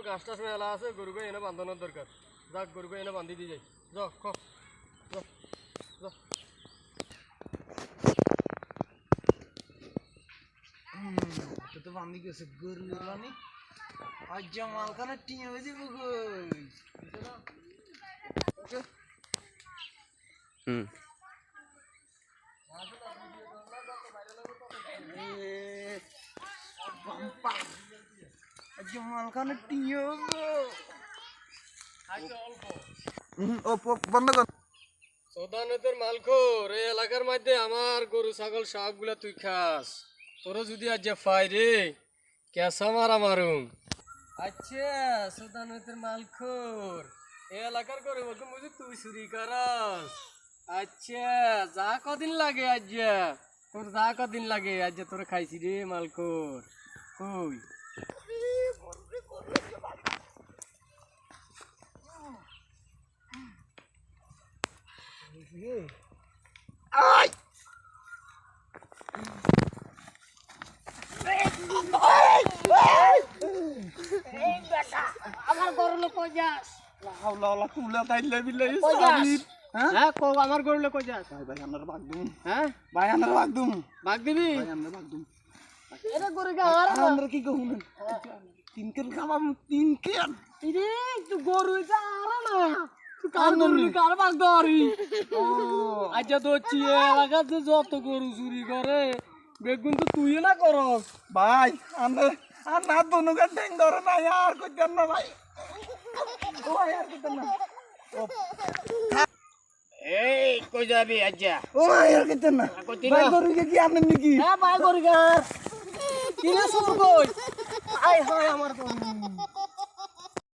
ঘাস টাস মেলা আছে গরুকে এনে বাঁধানোর দরকার। যাক গরুকে এনে বান্ধি দিয়ে যাই। যাও খ যাও যাও। তো বান্ধি গেছে গরু এলানি আজ মালখানে টিয়ে হয়ে যাবো মালখানে টিয়ে বন্ধ কর। সদানতের মালখোর এই এলাকার মধ্যে আমার গরু ছাগল সবগুলা তুই খাস। তোরা যদি আজ পাই রে কেসা মারা মারুম। আচ্ছা সদানতের মালখোর এই এলাকার গরু বলতে বুঝি তুই চুরি করাস। আচ্ছা যা কদিন লাগে আজ তোর যা কদিন লাগে আজ তোরা খাইছি রে মালখোর কই আমার গরু লোক কই যাস? লাউলা কুলা তাইলে বিলাই কই যাস? হ্যাঁ কো আমার গরু লোক কই যাস? ভাই আমরা বাগদুম। হ্যাঁ ভাই আমরা বাগদুম। বাগ দিবি ভাই আমরা বাগদুম। এরে গরু গা আর আমরা কি কহুন? তিনকেন খাবাম তিনকেন। ইরে তুই গরু যা আর না তুই কার গরু কার বাগ ধরি। আচ্ছা তো এলাকাতে যত গরু চুরি করে বেগুন তো তুই না করস। ভাই আমরা আর না দনুকা ঠ্যাং ধরে না আর কইতেন না ভাই। ও ভাই আর কইতেন না। এই কই যাবি আজ্জা? ও ভাই আর কইতেন না। ভাই গরুকে কি আনেন নাকি? হ্যাঁ ভাই গরু গা কি রে সুর কই আই হয় আমার গরু